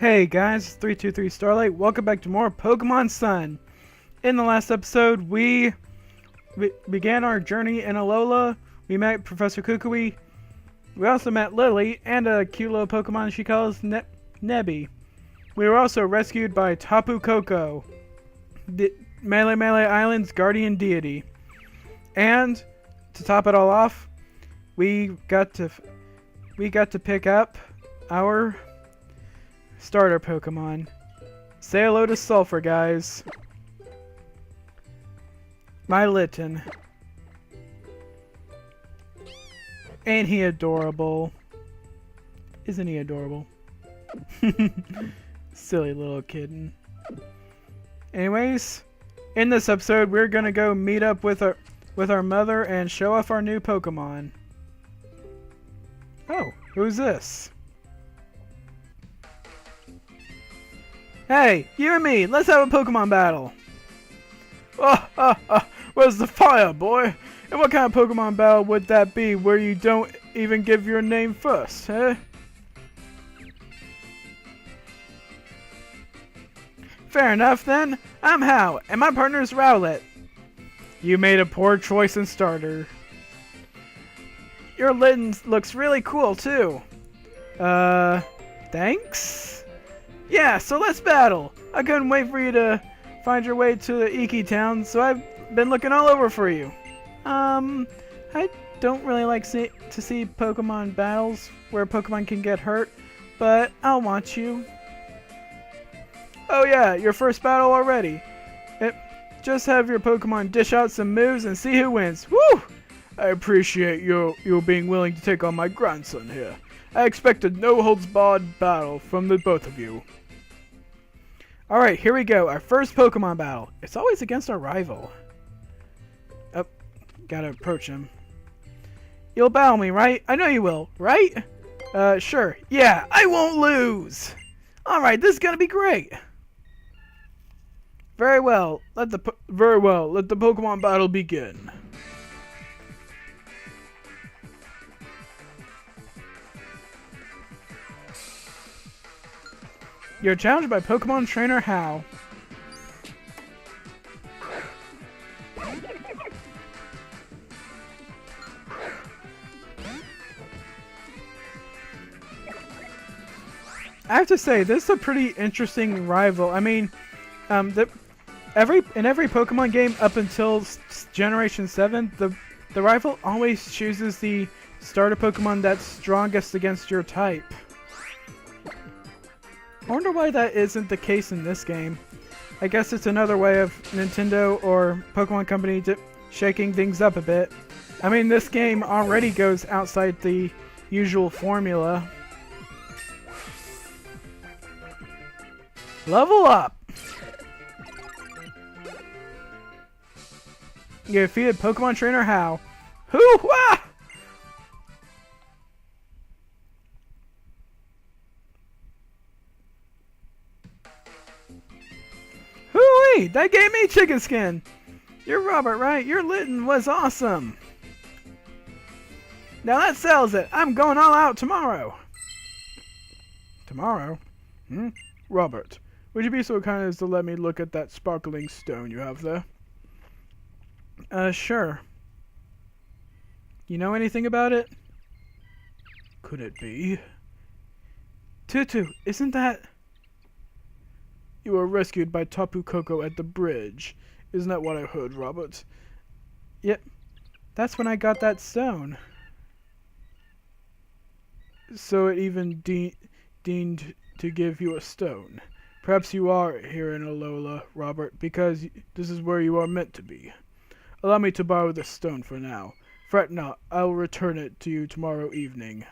Hey guys, 323 Starlight. Welcome back to more Pokemon Sun. In the last episode, we began our journey in Alola. We met Professor Kukui. We also met Lily and a cute little Pokemon she calls Nebby. We were also rescued by Tapu Koko, the Melee Island's guardian deity. And to top it all off, we got to pick up our starter Pokemon. Say hello to Sulfur, guys. My Litten. Ain't he adorable? Isn't he adorable? Silly little kitten. Anyways, in this episode, we're gonna go meet up with our mother and show off our new Pokemon. Oh, who's this? Hey, you and me, let's have a Pokemon battle. Where's the fire, boy? And what kind of Pokemon battle would that be where you don't even give your name first, huh? Fair enough then. I'm Hal, and my partner's Rowlet. You made a poor choice in starter. Your Litten looks really cool too. Thanks? Yeah, so let's battle. I couldn't wait for you to find your way to the Iki town, so I've been looking all over for you. I don't really like to see Pokemon battles where Pokemon can get hurt, but I'll watch you. Oh yeah, your first battle already. Just have your Pokemon dish out some moves and see who wins. Woo! I appreciate you being willing to take on my grandson here. I expected no-holds-barred battle from the both of you. Alright, here we go. Our first Pokemon battle. It's always against our rival. Oh, gotta approach him. You'll battle me, right? I know you will, right? Sure. Yeah, I won't lose! Alright, this is gonna be great! Very well. Let the Pokemon battle begin. You're challenged by Pokemon Trainer Hal. I have to say, this is a pretty interesting rival. I mean, in every Pokemon game up until Generation 7, the rival always chooses the starter Pokemon that's strongest against your type. I wonder why that isn't the case in this game. I guess it's another way of Nintendo or Pokemon Company shaking things up a bit. I mean, this game already goes outside the usual formula. Level up! You defeated Pokemon Trainer Hal. Hoo-wah! Hoo-wee! That gave me chicken skin! You're Robert, right? Your Litten was awesome! Now that settles it! I'm going all out tomorrow! Tomorrow? Robert, would you be so kind as to let me look at that sparkling stone you have there? Sure. You know anything about it? Could it be? Tutu, isn't that... You were rescued by Tapu Koko at the bridge. Isn't that what I heard, Robert? Yep. That's when I got that stone. So it even deemed to give you a stone. Perhaps you are here in Alola, Robert, because this is where you are meant to be. Allow me to borrow this stone for now. Fret not, I will return it to you tomorrow evening.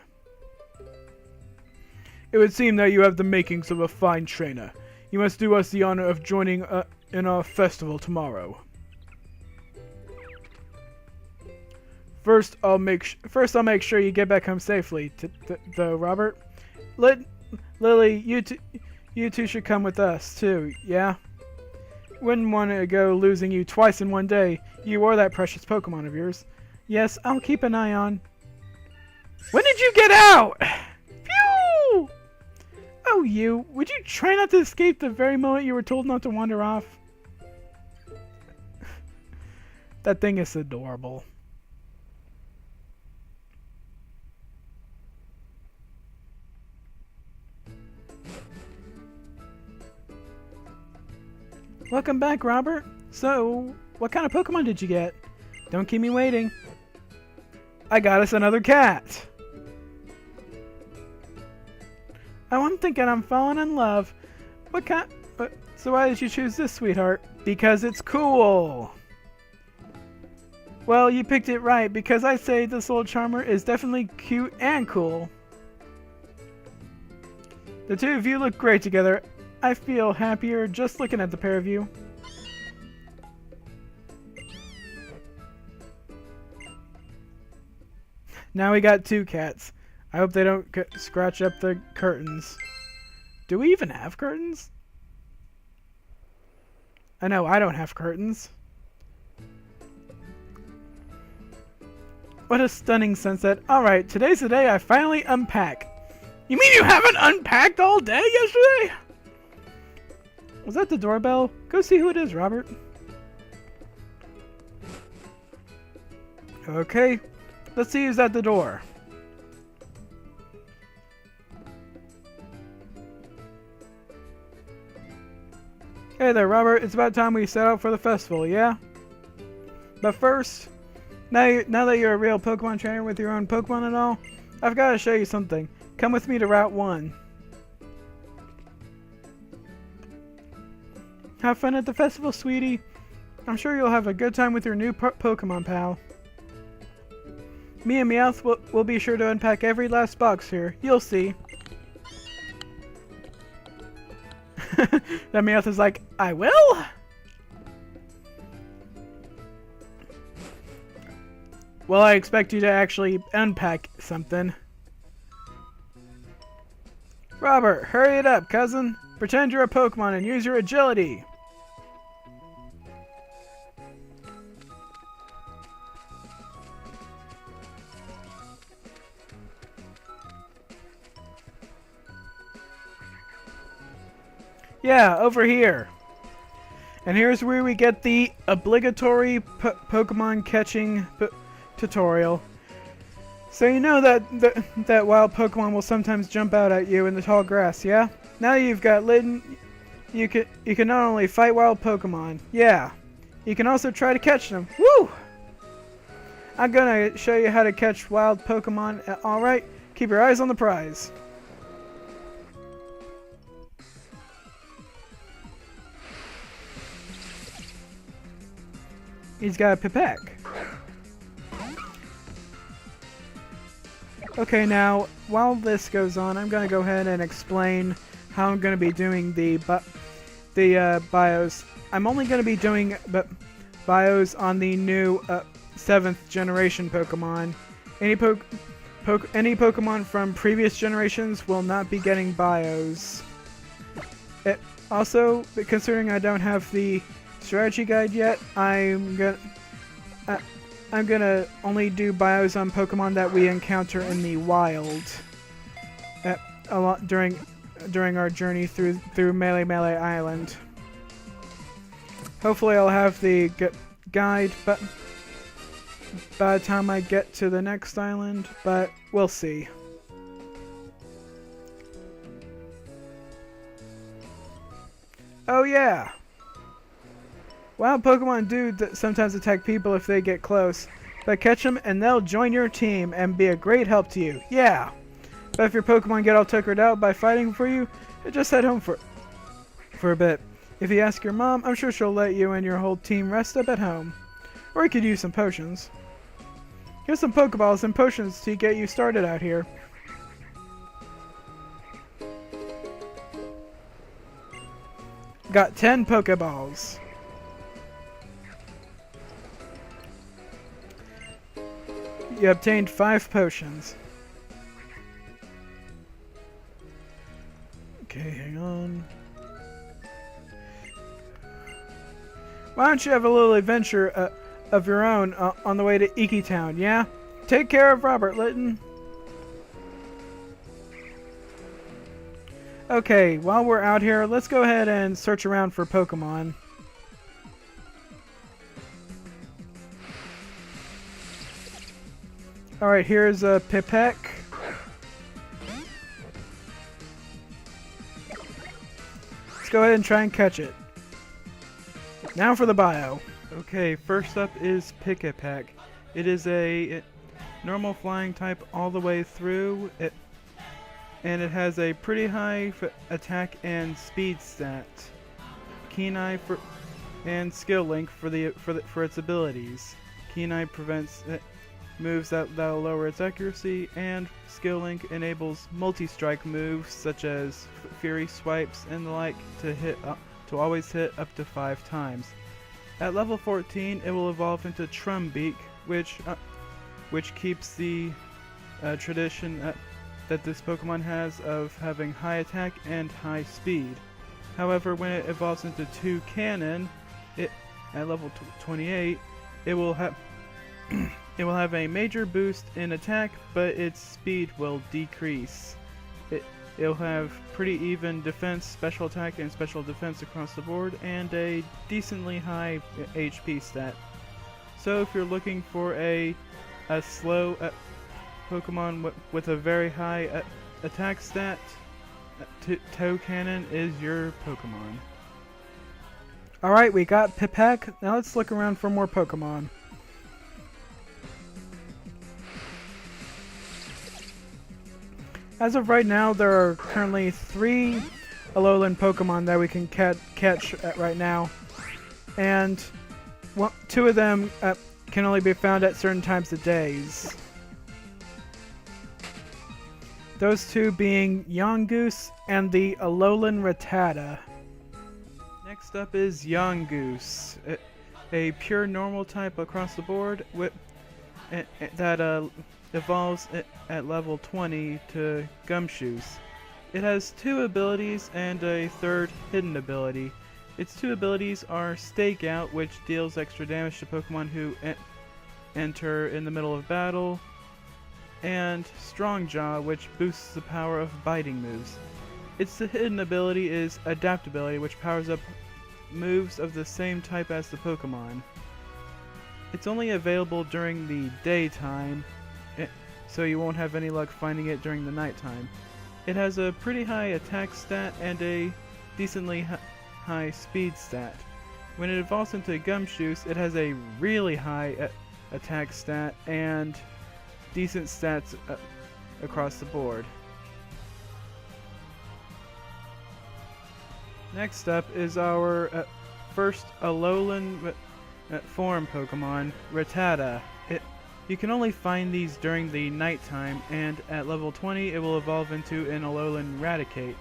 It would seem that you have the makings of a fine trainer. You must do us the honor of joining in our festival tomorrow. First, I'll make sure you get back home safely, though, Robert. Lily, you two should come with us too. Yeah. Wouldn't want to go losing you twice in one day. You or that precious Pokemon of yours. Yes, I'll keep an eye on. When did you get out? Phew! Oh, you! Would you try not to escape the very moment you were told not to wander off? That thing is adorable. Welcome back, Robert. So, what kind of Pokemon did you get? Don't keep me waiting. I got us another cat. Oh, I'm thinking I'm falling in love. What kind? So why did you choose this, sweetheart? Because it's cool. Well, you picked it right, because I say this little charmer is definitely cute and cool. The two of you look great together. I feel happier just looking at the pair of you. Now we got two cats. I hope they don't scratch up the curtains. Do we even have curtains? I know I don't have curtains. What a stunning sunset. Alright, today's the day I finally unpack. You mean you haven't unpacked all day yesterday? Was that the doorbell? Go see who it is, Robert. Okay, let's see who's at the door. Hey there, Robert. It's about time we set out for the festival, yeah? But first, now that you're a real Pokemon trainer with your own Pokemon and all, I've got to show you something. Come with me to Route 1. Have fun at the festival, sweetie. I'm sure you'll have a good time with your new Pokemon pal. Me and Meowth will be sure to unpack every last box here. You'll see. That Meowth is like, I will? Well, I expect you to actually unpack something. Robert, hurry it up, cousin. Pretend you're a Pokemon and use your agility. Yeah, over here. And here's where we get the obligatory Pokemon catching tutorial. So you know that wild Pokemon will sometimes jump out at you in the tall grass, yeah? Now you've got Litten, you can not only fight wild Pokemon, yeah, you can also try to catch them. Woo! I'm gonna show you how to catch wild Pokemon. Alright, keep your eyes on the prize. He's got a Pipek. Okay, now, while this goes on, I'm going to go ahead and explain how I'm going to be doing the bios. I'm only going to be doing bios on the new 7th generation Pokemon. Any Pokemon from previous generations will not be getting bios. Also, considering I don't have the strategy guide yet, I'm gonna only do bios on Pokemon that we encounter in the wild a lot during our journey through Melee Island. Hopefully I'll have the guide but by the time I get to the next island, but we'll see. Oh yeah! Wild Pokemon do sometimes attack people if they get close, but catch them and they'll join your team and be a great help to you. Yeah! But if your Pokemon get all tuckered out by fighting for you, just head home for a bit. If you ask your mom, I'm sure she'll let you and your whole team rest up at home. Or you could use some potions. Here's some Pokeballs and potions to get you started out here. Got 10 Pokeballs. You obtained 5 potions. Okay, hang on. Why don't you have a little adventure of your own on the way to Iki Town, yeah? Take care of Robert, Litten. Okay, while we're out here, let's go ahead and search around for Pokemon. Alright, here's a Pipek. Let's go ahead and try and catch it. Now for the bio. Okay, first up is Pikipek. It is a normal flying type all the way through, and it has a pretty high attack and speed stat. Keen Eye and Skill Link for its abilities. Keen Eye prevents moves that'll lower its accuracy, and Skill Link enables multi-strike moves such as Fury Swipes and the like to always hit up to 5 times. At level 14, it will evolve into Trumbeak, which keeps the tradition that this Pokemon has of having high attack and high speed. However, when it evolves into Toucannon, at level 28, it will have it will have a major boost in attack, but its speed will decrease. It'll have pretty even defense, special attack, and special defense across the board, and a decently high HP stat. So if you're looking for a slow Pokemon with a very high attack stat, Toucannon is your Pokemon. Alright, we got Pipek. Now let's look around for more Pokemon. As of right now, there are currently 3 Alolan Pokemon that we can catch right now. And 2 of them can only be found at certain times of days. Those 2 being Yongoose and the Alolan Rattata. Next up is Yongoose, a pure normal type across the board that evolves at level 20 to Gumshoos. It has 2 abilities and a 3rd hidden ability. Its 2 abilities are Stakeout, which deals extra damage to Pokemon who enter in the middle of battle, and Strongjaw, which boosts the power of biting moves. Its hidden ability is Adaptability, which powers up moves of the same type as the Pokemon. It's only available during the daytime, so you won't have any luck finding it during the nighttime. It has a pretty high attack stat and a decently high speed stat. When it evolves into Gumshoos, it has a really high attack stat and decent stats across the board. Next up is our first Alolan form Pokemon, Rattata. You can only find these during the nighttime, and at level 20 it will evolve into an Alolan Raticate.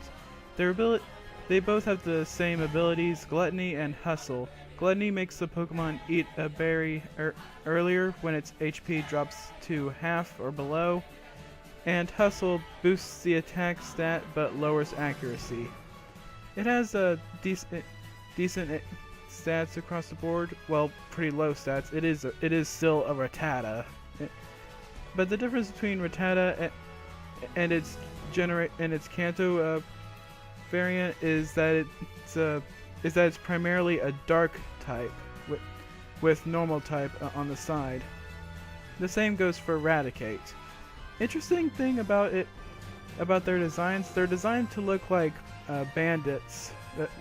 They both have the same abilities, Gluttony and Hustle. Gluttony makes the Pokemon eat a berry earlier when its HP drops to half or below, and Hustle boosts the attack stat but lowers accuracy. It has decent stats across the board. Well, pretty low stats. It is still a Rattata. But the difference between Rattata and its Kanto variant is that it's primarily a dark type with normal type on the side. The same goes for Raticate. Interesting thing about their designs, they're designed to look like bandits,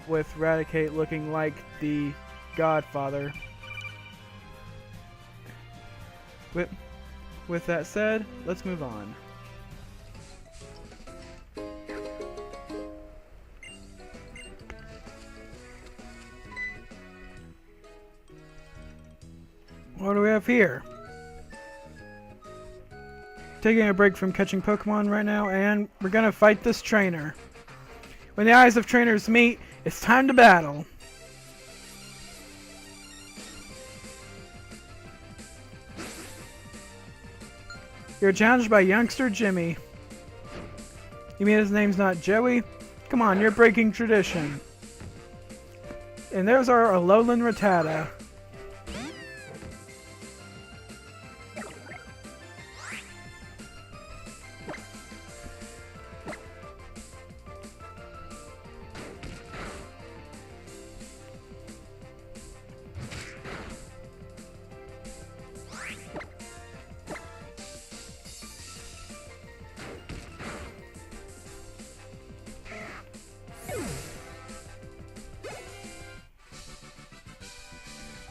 with Raticate looking like the Godfather. With that said, let's move on. What do we have here? Taking a break from catching Pokemon right now, and we're gonna fight this trainer. When the eyes of trainers meet, it's time to battle. You're challenged by youngster Jimmy. You mean his name's not Joey? Come on, you're breaking tradition. And there's our Alolan Rattata.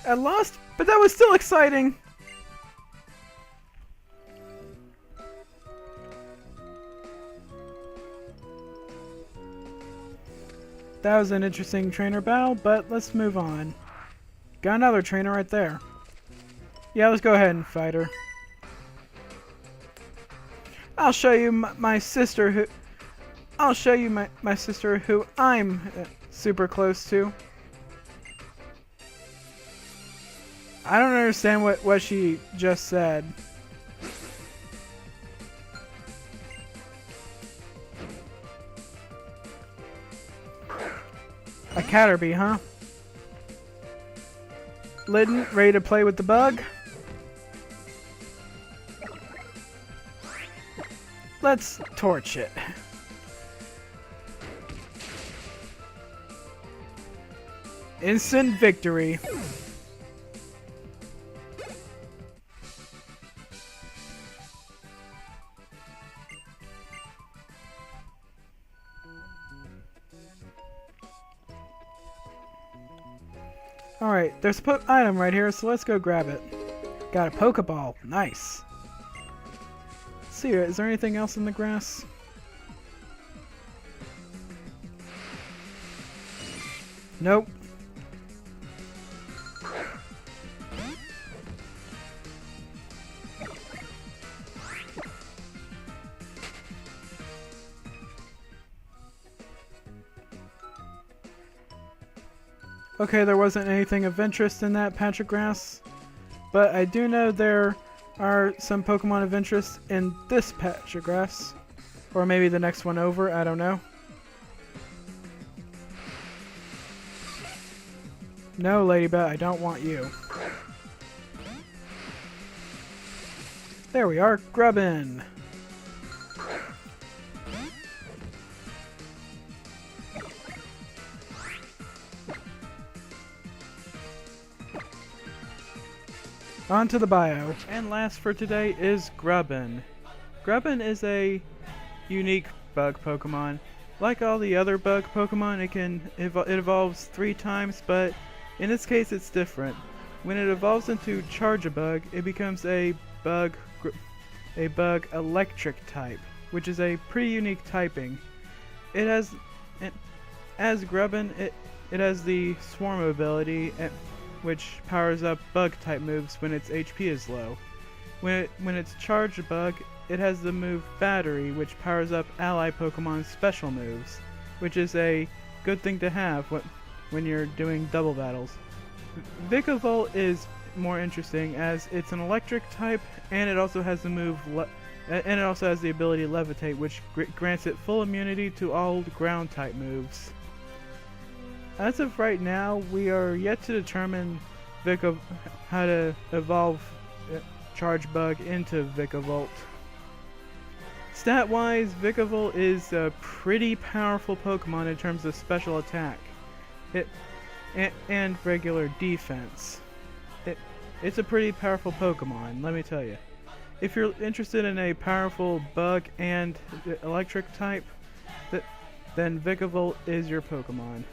I lost, but that was still exciting. That was an interesting trainer battle, but let's move on. Got another trainer right there. Yeah, let's go ahead and fight her. I'll show you my sister who... I'll show you my sister who I'm super close to. I don't understand what she just said. A Caterpie, huh? Lydon, ready to play with the bug? Let's torch it. Instant victory. Alright, there's an item right here, so let's go grab it. Got a Pokeball. Nice. Let's see, is there anything else in the grass? Nope. Okay, there wasn't anything of interest in that patch of grass, but I do know there are some Pokemon of interest in this patch of grass. Or maybe the next one over, I don't know. No, Ladybug, I don't want you. There we are, Grubbin. On to the bio. And last for today is Grubbin. Grubbin is a unique bug Pokemon. Like all the other bug Pokemon, it evolves 3 times, but in this case it's different. When it evolves into Charge-a-Bug, it becomes a bug electric type, which is a pretty unique typing. As Grubbin, it has the Swarm ability, which powers up bug-type moves when its HP is low. When it's Charge-a-Bug, it has the move Battery, which powers up ally Pokemon's special moves, which is a good thing to have when you're doing double battles. Vikavolt is more interesting as it's an electric type, and it also has the move and it also has the ability Levitate, which grants it full immunity to all ground type moves. As of right now, we are yet to determine how to evolve Charge-Bug into Vikavolt. Stat-wise, Vikavolt is a pretty powerful Pokemon in terms of special attack and regular defense. It's a pretty powerful Pokemon, let me tell you. If you're interested in a powerful bug and electric type, then Vikavolt is your Pokemon.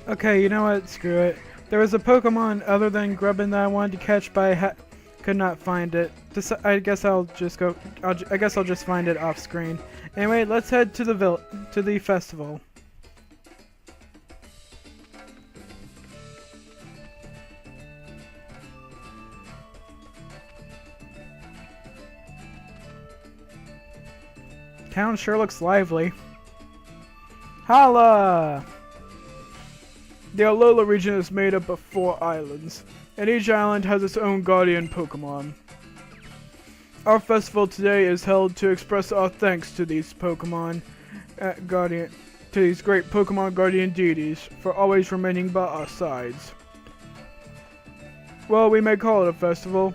Okay, you know what? Screw it. There was a Pokemon other than Grubbin that I wanted to catch, but I could not find it. I guess I'll just go. I guess I'll just find it off screen. Anyway, let's head to the festival. Town sure looks lively. Holla! The Alola region is made up of 4 islands, and each island has its own guardian Pokemon. Our festival today is held to express our thanks to these Pokemon Guardian, to these great Pokemon Guardian deities for always remaining by our sides. Well, we may call it a festival,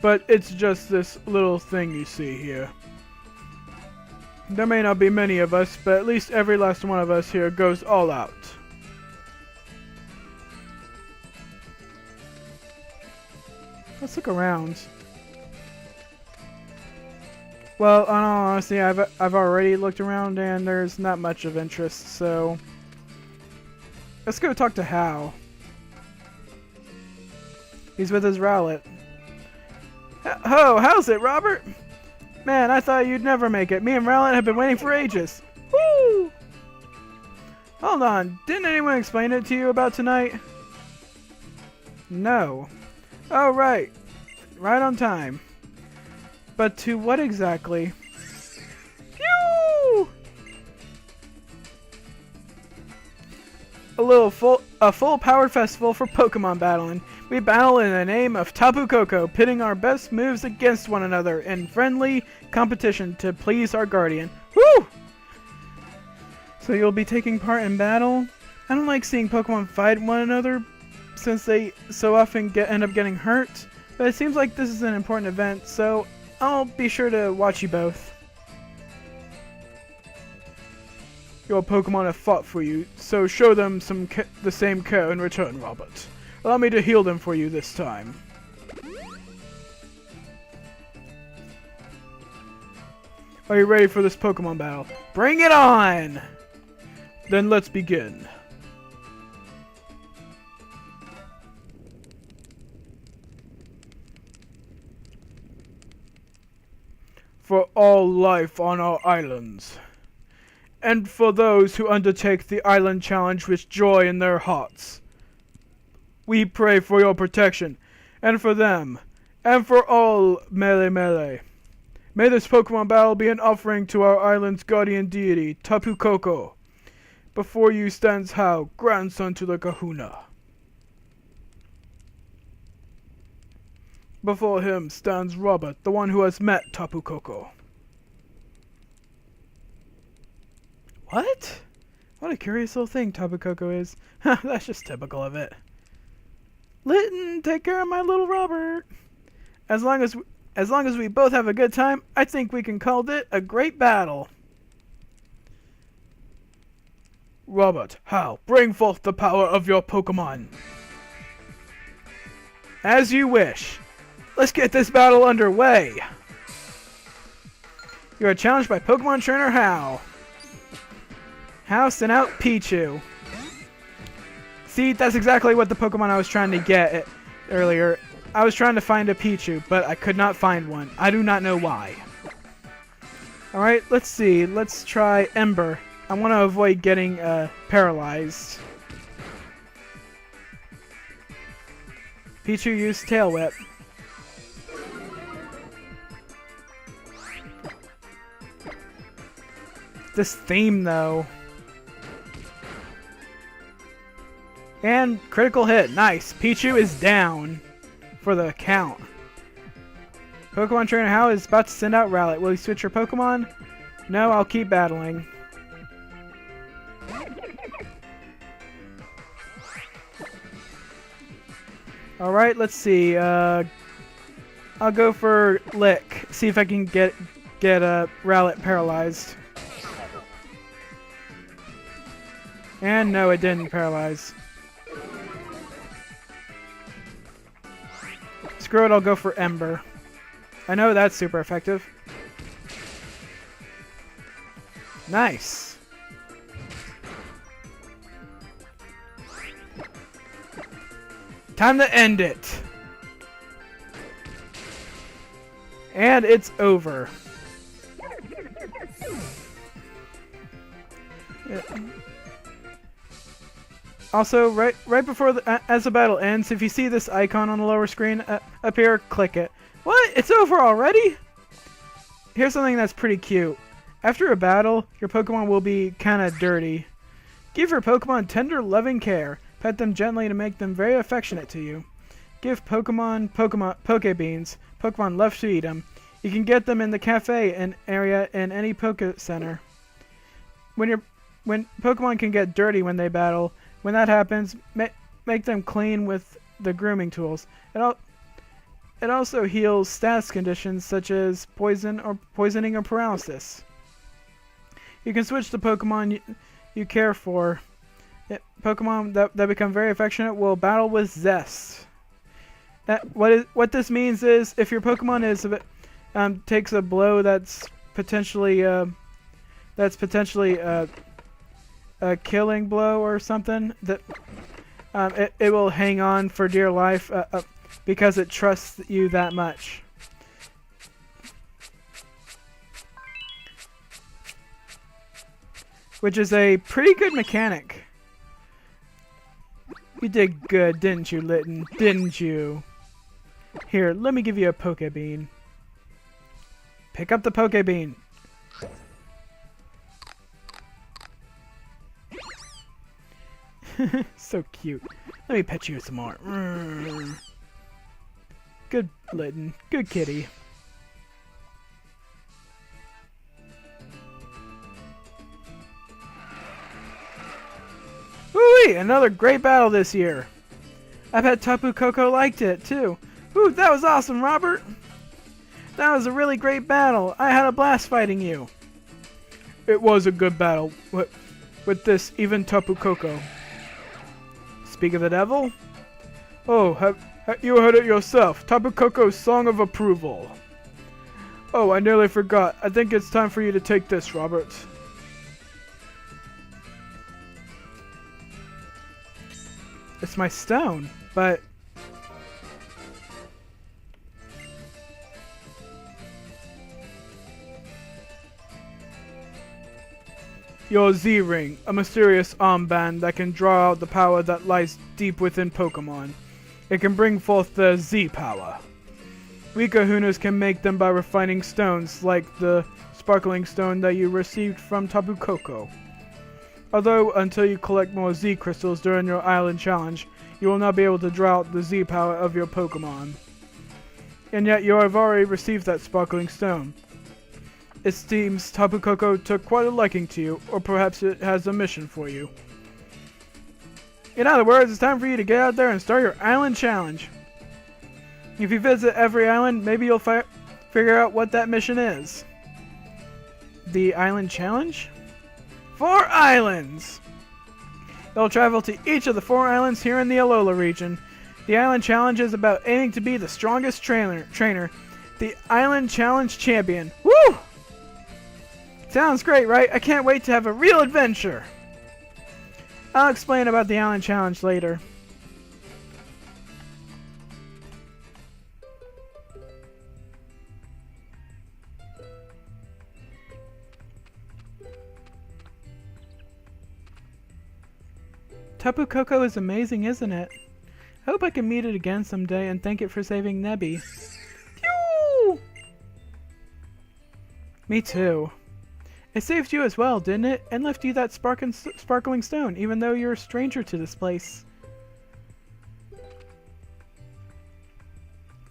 but it's just this little thing you see here. There may not be many of us, but at least every last one of us here goes all out. Let's look around. Well, in all honesty, I've already looked around and there's not much of interest, so let's go talk to Hal. He's with his Rowlet. Oh, how's it, Robert? Man, I thought you'd never make it. Me and Rowlet have been waiting for ages. Woo! Hold on, didn't anyone explain it to you about tonight? No. Oh, right. Right on time. But to what exactly? Phew! A full powered festival for Pokemon battling. We battle in the name of Tapu Koko, pitting our best moves against one another in friendly competition to please our guardian. Woo! So you'll be taking part in battle? I don't like seeing Pokemon fight one another since they so often end up getting hurt, but it seems like this is an important event, so I'll be sure to watch you both. Your Pokemon have fought for you, so show them the same care in return, Robert. Allow me to heal them for you this time. Are you ready for this Pokemon battle? Bring it on! Then let's begin. For all life on our islands, and for those who undertake the island challenge with joy in their hearts, we pray for your protection, and for them, and for all Melee. May this Pokemon battle be an offering to our island's guardian deity, Tapu Koko. Before you stands Hal, grandson to the Kahuna. Before him stands Robert, the one who has met Tapu Koko. What? What a curious little thing Tapu Koko is. That's just typical of it. Litten, take care of my little Robert. As long as we both have a good time, I think we can call it a great battle. Robert, Hal, bring forth the power of your Pokemon. As you wish. Let's get this battle underway. You are challenged by Pokemon Trainer Hal. Hal sent out Pichu. See, that's exactly what the Pokemon I was trying to get earlier. I was trying to find a Pichu, but I could not find one. I do not know why. Alright, let's see. Let's try Ember. I want to avoid getting paralyzed. Pichu used Tail Whip. This theme, though. And critical hit. Nice. Pichu is down for the count. Pokemon Trainer Hal is about to send out Rowlet. Will you switch your Pokemon? No, I'll keep battling. Alright, let's see. I'll go for Lick. See if I can get Rowlet paralyzed. And no, it didn't paralyze. Screw it, I'll go for Ember. I know that's super effective. Nice. Time to end it. And it's over. Also, right before as the battle ends, if you see this icon on the lower screen up here, click it. What? It's over already? Here's something that's pretty cute. After a battle, your Pokemon will be kinda dirty. Give your Pokemon tender, loving care. Pet them gently to make them very affectionate to you. Give Pokemon Pokebeans. Pokemon love to eat them. You can get them in the cafe and area in any Poke Center. When Pokemon can get dirty when they battle, when that happens, make them clean with the grooming tools. It also heals status conditions such as poisoning or paralysis. You can switch to Pokemon you care for. Pokemon that become very affectionate will battle with zest. What this means is if your Pokemon is takes a blow that's potentially a killing blow or something, that it will hang on for dear life because it trusts you that much. Which is a pretty good mechanic. You did good, didn't you, Litten? Didn't you? Here, let me give you a Pokebean. Pick up the Pokebean. So cute. Let me pet you some more. Good, Litten. Good kitty. Woo-wee! Another great battle this year. I bet Tapu Koko liked it, too. Ooh, that was awesome, Robert! That was a really great battle. I had a blast fighting you. It was a good battle. With this, even Tapu Koko. Speak of the devil? Oh, you heard it yourself. Tapu Koko's Song of Approval. Oh, I nearly forgot. I think it's time for you to take this, Robert. It's my stone, but... Your Z-Ring, a mysterious armband that can draw out the power that lies deep within Pokemon. It can bring forth the Z-Power. We Kahunas can make them by refining stones like the sparkling stone that you received from Tapu Koko. Although, until you collect more Z-Crystals during your island challenge, you will not be able to draw out the Z-Power of your Pokemon. And yet you have already received that sparkling stone. It seems Tapu Koko took quite a liking to you, or perhaps it has a mission for you. In other words, it's time for you to get out there and start your island challenge. If you visit every island, maybe you'll figure out what that mission is. The island challenge? 4 islands! You'll travel to each of the 4 islands here in the Alola region. The island challenge is about aiming to be the strongest trainer. The island challenge champion. Woo! Sounds great, right? I can't wait to have a real adventure. I'll explain about the island challenge later. Tapu Koko is amazing, isn't it? I hope I can meet it again someday and thank it for saving Nebby. Phew! Me too. It saved you as well, didn't it? And left you that sparkling stone, even though you're a stranger to this place.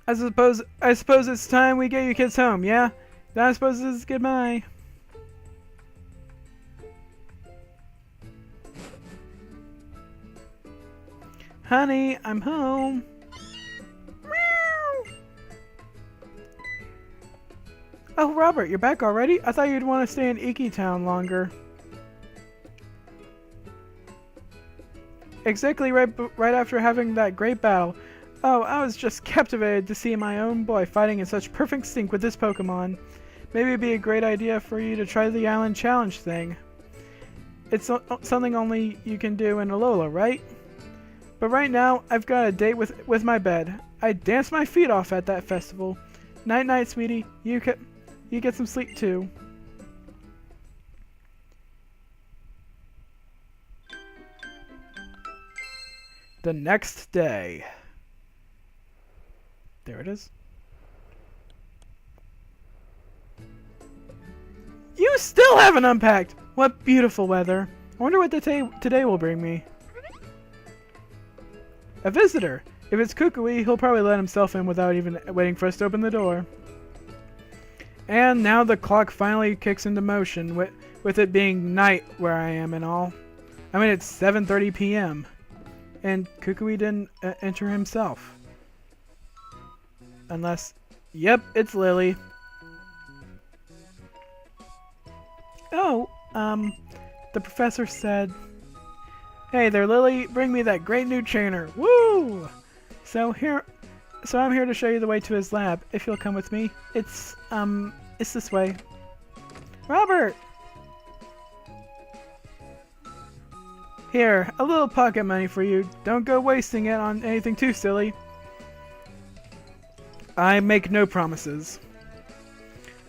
I suppose it's time we get you kids home, yeah? Then I suppose this is goodbye. Honey, I'm home. Meow. Oh, Robert, you're back already? I thought you'd want to stay in Iki Town longer. Exactly right after having that great battle. Oh, I was just captivated to see my own boy fighting in such perfect sync with this Pokemon. Maybe it'd be a great idea for you to try the Island Challenge thing. It's something only you can do in Alola, right? But right now, I've got a date with my bed. I danced my feet off at that festival. Night night, sweetie. You get some sleep too. The next day. There it is. You still haven't unpacked! What beautiful weather. I wonder what today will bring me. A visitor! If it's Kukui, he'll probably let himself in without even waiting for us to open the door. And now the clock finally kicks into motion, with it being night where I am and all. I mean, it's 7:30 p.m. And Kukui didn't enter himself. Unless, yep, it's Lily. Oh, the professor said, "Hey there, Lily, bring me that great new trainer. Woo! So I'm here to show you the way to his lab, if you'll come with me. It's this way." Robert! Here, a little pocket money for you. Don't go wasting it on anything too silly. I make no promises.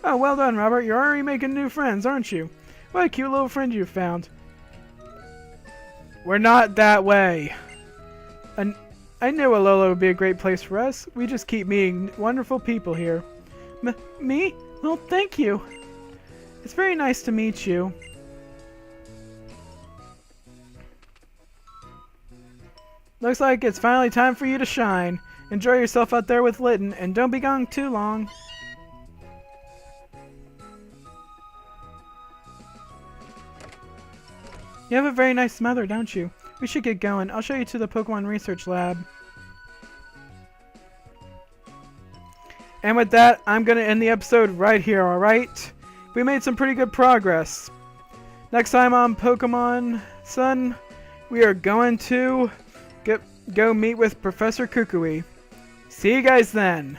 Oh, well done, Robert. You're already making new friends, aren't you? What a cute little friend you found. We're not that way. And I knew Alola would be a great place for us. We just keep meeting wonderful people here. Me? Well, thank you. It's very nice to meet you. Looks like it's finally time for you to shine. Enjoy yourself out there with Litten, and don't be gone too long. You have a very nice mother, don't you? We should get going. I'll show you to the Pokemon Research Lab. And with that, I'm going to end the episode right here, alright? We made some pretty good progress. Next time on Pokemon Sun, we are going to go meet with Professor Kukui. See you guys then.